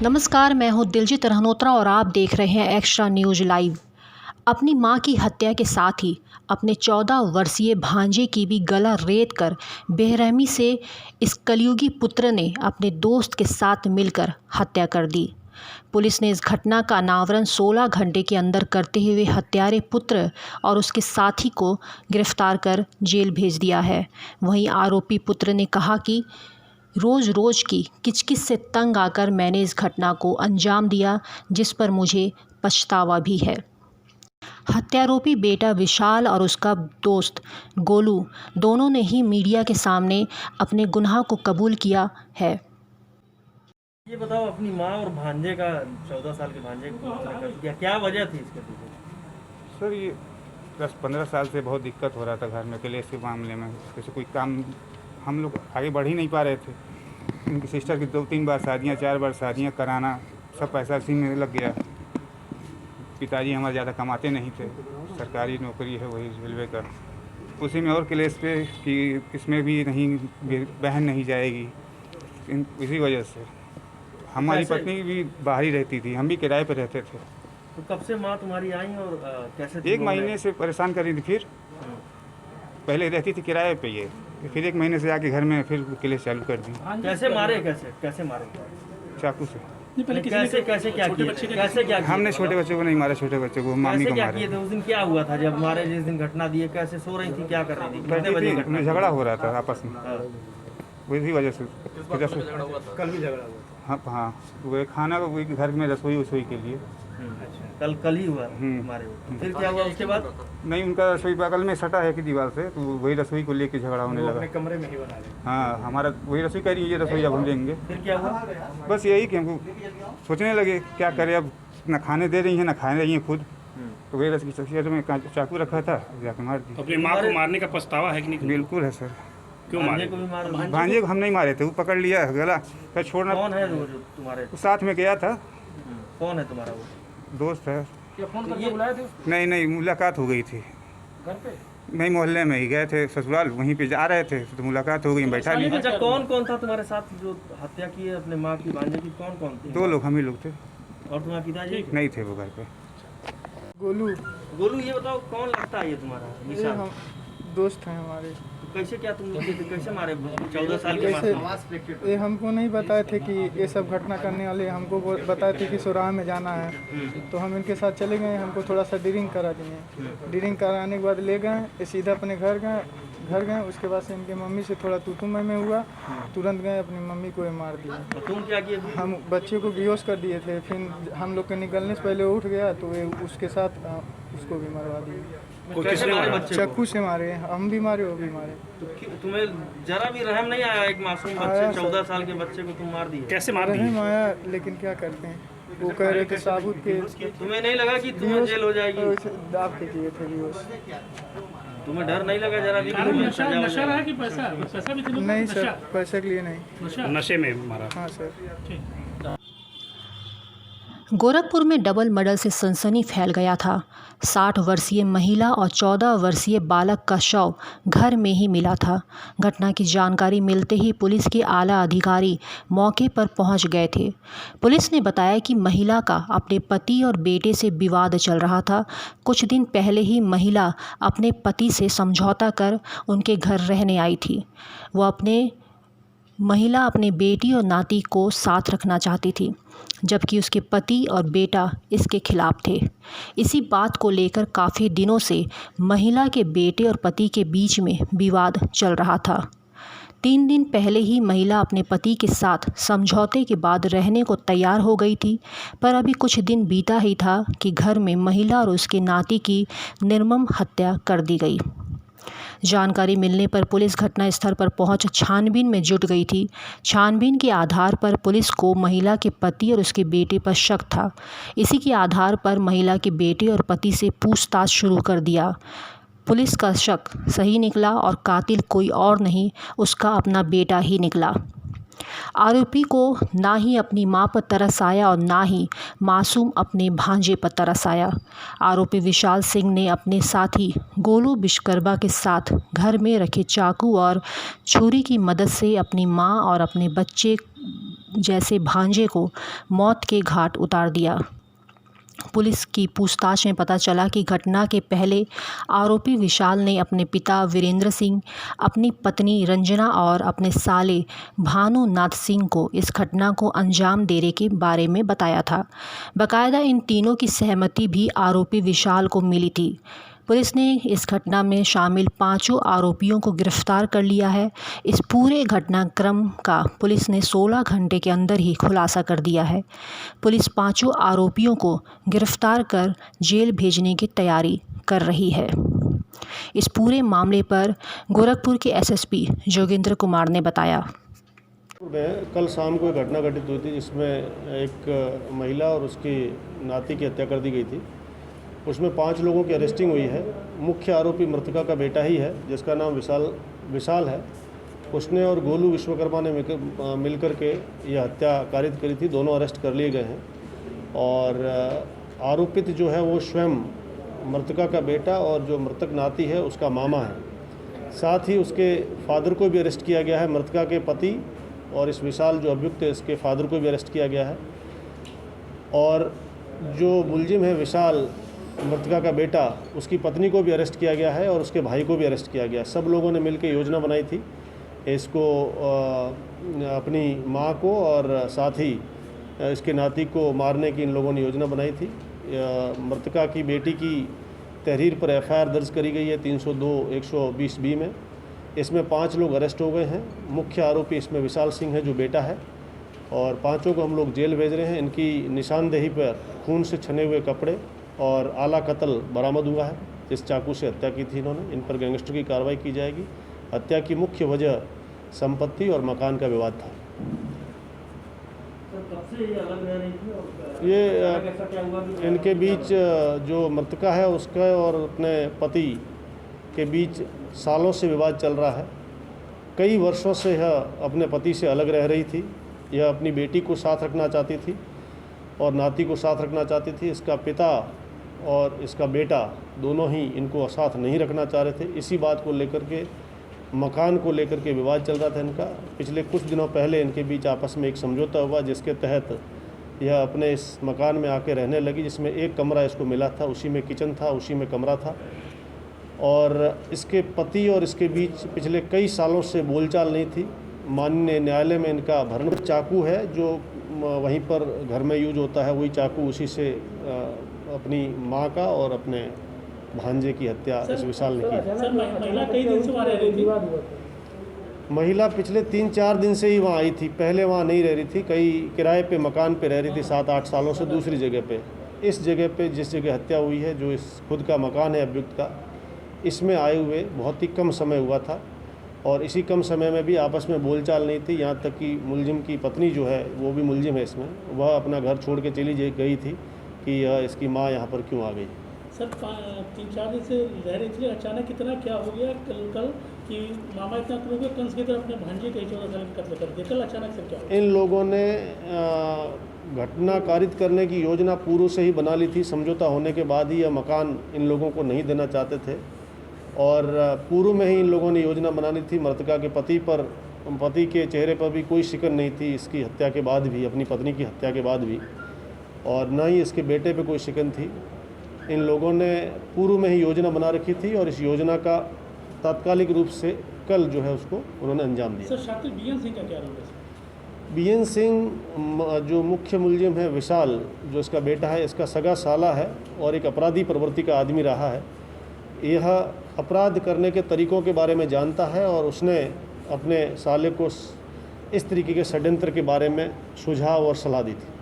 नमस्कार, मैं हूँ दिलजीत रहनोत्रा और आप देख रहे हैं एक्स्ट्रा न्यूज़ लाइव। अपनी मां की हत्या के साथ ही अपने 14 वर्षीय भांजे की भी गला रेत कर बेरहमी से इस कलयुगी पुत्र ने अपने दोस्त के साथ मिलकर हत्या कर दी। पुलिस ने इस घटना का अनावरण 16 घंटे के अंदर करते हुए हत्यारे पुत्र और उसके साथी को गिरफ्तार कर जेल भेज दिया है। वहीं आरोपी पुत्र ने कहा कि रोज़ रोज़ की किचकिच से तंग आकर मैंने इस घटना को अंजाम दिया, जिस पर मुझे पछतावा भी है। हत्यारोपी बेटा विशाल और उसका दोस्त गोलू दोनों ने ही मीडिया के सामने अपने गुनाह को कबूल किया है। ये बताओ, अपनी माँ और भांजे का 14 साल के भांजे को कर दिया, क्या वजह थी इसके पीछे? सर ये 10-15 साल से बहुत दिक्कत हो रहा था घर में क्लेश के मामले में। जैसे कोई काम हम लोग आगे बढ़ ही नहीं पा रहे थे। इनकी सिस्टर की 2-3 बार शादियाँ, 4 बार शादियाँ कराना, सब पैसा इसी में लग गया। पिताजी हमारे ज़्यादा कमाते नहीं थे, सरकारी नौकरी है वही रेलवे का, उसी में और क्लेश पे कि इसमें भी नहीं, बहन नहीं जाएगी। इसी वजह से हमारी पत्नी भी बाहर ही रहती थी, हम भी किराए पर रहते थे। तो कब से माँ तुम्हारी आई और कैसे? 1 महीने से परेशान कर रही थी। फिर पहले रहती थी किराए पे ये, फिर 1 महीने से आके घर में फिर क्लेश चालू कर दी। कैसे मारे? कैसे मारे? चाकू से। कैसे क्या किया? हमने छोटे बच्चे को नहीं मारा, छोटे बच्चे को, मामी को मारा। उस दिन क्या हुआ था जब मारे? जिस दिन घटना दी, कैसे सो रही थी, क्या कर रही थी? कितने बजे घटना? झगड़ा हो रहा था आपस में, वही वजह से। कल भी झगड़ा हुआ? हाँ, वो खाना वही घर में रसोई के लिए। कल ही हुआ हमारे। फिर क्या हुआ उसके बाद? नहीं, उनका रसोई बगल में सटा है कि दीवार से, तो वही रसोई को लेके झगड़ा होने लगा। अपने कमरे में ही बना ले। हाँ, हमारा वही रसोई कह रही है, ये रसोई अब हम लेंगे। फिर क्या हुआ? बस यही कि हमको सोचने लगे क्या करें, अब ना खाने दे रही हैं ना खाने रही हैं खुद, तो वही रस की शख्सियत में चाकू रखा था, जाके मार दी। अपनी माँ को मारने का पछतावा है कि नहीं? बिल्कुल है सर। क्यों मारे? भांजे को हम नहीं मारे थे, वो पकड़ लिया गला, फिर छोड़ना। कौन है वो जो तुम्हारे साथ में गया था? कौन है तुम्हारा वो? दोस्त है। क्या फोन करके बुलाए थे? नहीं, मुलाकात हो गई थी घर पे? नहीं, मोहल्ले में ही गए थे ससुराल, वहीं पे जा रहे थे तो मुलाकात हो गई, बैठा नहीं। अच्छा, कौन था तुम्हारे साथ जो हत्या की है अपने माँ की, भांजे की? कौन थे? 2 लोग, हम ही लोग थे। और तुम्हारे पिताजी नहीं थे वो घर पे। गोलू, ये बताओ कौन लगता है ये तुम्हारा? ये हम दोस्त हैं हमारे। तो कैसे क्या तुम लोग कैसे मारे 14 साल के कैसे? ये हमको नहीं बताए थे कि ये सब घटना करने वाले, हमको बताए थे कि सुराह में जाना है, तो हम इनके साथ चले गए। हमको थोड़ा सा ड्रिंक करा दिए, ड्रिंक कराने के बाद ले गए, ये सीधा अपने घर गए। उसके बाद से इनके मम्मी से थोड़ा तू में हुआ, तुरंत गए अपनी मम्मी को मार दिया। तो तुम क्या किए? हम बच्चे को बेहोश कर दिए थे, फिर हम लोग के निकलने से पहले उठ गया, तो ये उसके साथ उसको भी मरवा दिए। कैसे मारे बच्चे? चाकू से मारे, हम भी मारे, वो भी मारे। तो तुम्हें जरा भी रहम नहीं आया? एक मासूम बच्चे, 14 साल के बच्चे को तुम मार दिए। कैसे मार दिए? रहम आया, लेकिन क्या करते हैं, वो कह रहे थे साबुत के। तुम्हें नहीं लगा कि तुम्हें जेल हो जाएगी? दाब के किए थे बेहोश। तुम्हें डर नहीं लगा जरा भी? नशा रहा कि पैसा भी था? नहीं सर, पैसे के लिए नहीं। नशे में मारा? हाँ सर। गोरखपुर में डबल मर्डर से सनसनी फैल गया था। 60 वर्षीय महिला और 14 वर्षीय बालक का शव घर में ही मिला था। घटना की जानकारी मिलते ही पुलिस के आला अधिकारी मौके पर पहुंच गए थे। पुलिस ने बताया कि महिला का अपने पति और बेटे से विवाद चल रहा था। कुछ दिन पहले ही महिला अपने पति से समझौता कर उनके घर रहने आई थी। महिला अपने बेटी और नाती को साथ रखना चाहती थी, जबकि उसके पति और बेटा इसके खिलाफ थे। इसी बात को लेकर काफ़ी दिनों से महिला के बेटे और पति के बीच में विवाद चल रहा था। 3 दिन पहले ही महिला अपने पति के साथ समझौते के बाद रहने को तैयार हो गई थी, पर अभी कुछ दिन बीता ही था कि घर में महिला और उसके नाती की निर्मम हत्या कर दी गई। जानकारी मिलने पर पुलिस घटनास्थल पर पहुंच छानबीन में जुट गई थी। छानबीन के आधार पर पुलिस को महिला के पति और उसके बेटे पर शक था। इसी के आधार पर महिला के बेटे और पति से पूछताछ शुरू कर दिया। पुलिस का शक सही निकला और कातिल कोई और नहीं, उसका अपना बेटा ही निकला। आरोपी को ना ही अपनी मां पर तरस आया और ना ही मासूम अपने भांजे पर तरस आया। आरोपी विशाल सिंह ने अपने साथी गोलू विश्वकर्मा के साथ घर में रखे चाकू और छुरी की मदद से अपनी मां और अपने बच्चे जैसे भांजे को मौत के घाट उतार दिया। पुलिस की पूछताछ में पता चला कि घटना के पहले आरोपी विशाल ने अपने पिता वीरेंद्र सिंह, अपनी पत्नी रंजना और अपने साले भानुनाथ सिंह को इस घटना को अंजाम देने के बारे में बताया था। बाकायदा इन तीनों की सहमति भी आरोपी विशाल को मिली थी। पुलिस ने इस घटना में शामिल 5 आरोपियों को गिरफ्तार कर लिया है। इस पूरे घटनाक्रम का पुलिस ने 16 घंटे के अंदर ही खुलासा कर दिया है। पुलिस 5 आरोपियों को गिरफ्तार कर जेल भेजने की तैयारी कर रही है। इस पूरे मामले पर गोरखपुर के एसएसपी जोगेंद्र कुमार ने बताया। में कल शाम को एक घटना घटित हुई थी जिसमें एक महिला और उसकी नाती की हत्या कर दी गई थी। उसमें 5 लोगों की अरेस्टिंग हुई है। मुख्य आरोपी मृतका का बेटा ही है जिसका नाम विशाल है। उसने और गोलू विश्वकर्मा ने मिलकर के यह हत्या कारित करी थी। दोनों अरेस्ट कर लिए गए हैं और आरोपित जो है वो स्वयं मृतका का बेटा और जो मृतक नाती है उसका मामा है। साथ ही उसके फादर को भी अरेस्ट किया गया है। मृतका के पति और इस विशाल जो अभियुक्त है इसके फादर को भी अरेस्ट किया गया है। और जो मुलजिम है विशाल मृतका का बेटा, उसकी पत्नी को भी अरेस्ट किया गया है और उसके भाई को भी अरेस्ट किया गया। सब लोगों ने मिलकर योजना बनाई थी इसको अपनी मां को और साथ ही इसके नाती को मारने की इन लोगों ने योजना बनाई थी। मृतका की बेटी की तहरीर पर एफआईआर दर्ज करी गई है 302/120B में। इसमें 5 लोग अरेस्ट हो गए हैं। मुख्य आरोपी इसमें विशाल सिंह है जो बेटा है और 5 को हम लोग जेल भेज रहे हैं। इनकी निशानदेही पर खून से छने हुए कपड़े और आला कत्ल बरामद हुआ है। जिस चाकू से हत्या की थी इन्होंने, इन पर गैंगस्टर की कार्रवाई की जाएगी। हत्या की मुख्य वजह संपत्ति और मकान का विवाद था। ये इनके बीच जो मृतका है उसका और अपने पति के बीच सालों से विवाद चल रहा है। कई वर्षों से यह अपने पति से अलग रह रही थी। यह अपनी बेटी को साथ रखना चाहती थी और नाती को साथ रखना चाहती थी। इसका पिता और इसका बेटा दोनों ही इनको साथ नहीं रखना चाह रहे थे। इसी बात को लेकर के, मकान को लेकर के विवाद चल रहा था इनका। पिछले कुछ दिनों पहले इनके बीच आपस में एक समझौता हुआ जिसके तहत यह अपने इस मकान में आके रहने लगी, जिसमें एक कमरा इसको मिला था, उसी में किचन था, उसी में कमरा था। और इसके पति और इसके बीच पिछले कई सालों से बोलचाल नहीं थी। माननीय न्यायालय में इनका भरण चाकू है जो वहीं पर घर में यूज होता है, वही चाकू उसी से अपनी मां का और अपने भांजे की हत्या इस विशाल ने की। सर, महिला कई दिन से वहाँ रह रही थी। महिला पिछले 3-4 दिन से ही वहाँ आई थी। पहले वहाँ नहीं रह रही थी, कई किराए पे मकान पे रह रही थी 7-8 सालों से दूसरी जगह पे। इस जगह पे जिस जगह हत्या हुई है, जो इस खुद का मकान है अभियुक्त का, इसमें आए हुए बहुत ही कम समय हुआ था और इसी कम समय में भी आपस में बोलचाल नहीं थी। यहाँ तक कि मुलजिम की पत्नी जो है वो भी मुलजिम है इसमें, वह अपना घर छोड़ के चली गई थी कि इसकी माँ यहाँ पर क्यों आ गई। सर 3-4 दिन से रह रही थी, अचानक इतना क्या हो गया कल कि मामा इतना क्रोध हुए, कंस की तरह अपने भांजे के 14 साल का कत्ल कर दिया। कल अचानक से क्या हुआ? इन लोगों ने घटना कारित करने की योजना पूर्व से ही बना ली थी। समझौता होने के बाद ही यह मकान इन लोगों को नहीं देना चाहते थे और पूर्व में ही इन लोगों ने योजना बना ली थी। मृतका के पति के चेहरे पर भी कोई शिकन नहीं थी इसकी हत्या के बाद भी, अपनी पत्नी की हत्या के बाद भी, और न ही इसके बेटे पे कोई शिकन थी। इन लोगों ने पूर्व में ही योजना बना रखी थी और इस योजना का तात्कालिक रूप से कल जो है उसको उन्होंने अंजाम दिया। सर शातिर बीएन सिंह का क्या रोल है? बीएन सिंह जो मुख्य मुलजिम है विशाल, जो इसका बेटा है, इसका सगा साला है और एक अपराधी प्रवृत्ति का आदमी रहा है। यह अपराध करने के तरीक़ों के बारे में जानता है और उसने अपने साले को इस तरीके के षड्यंत्र के बारे में सुझाव और सलाह दी थी।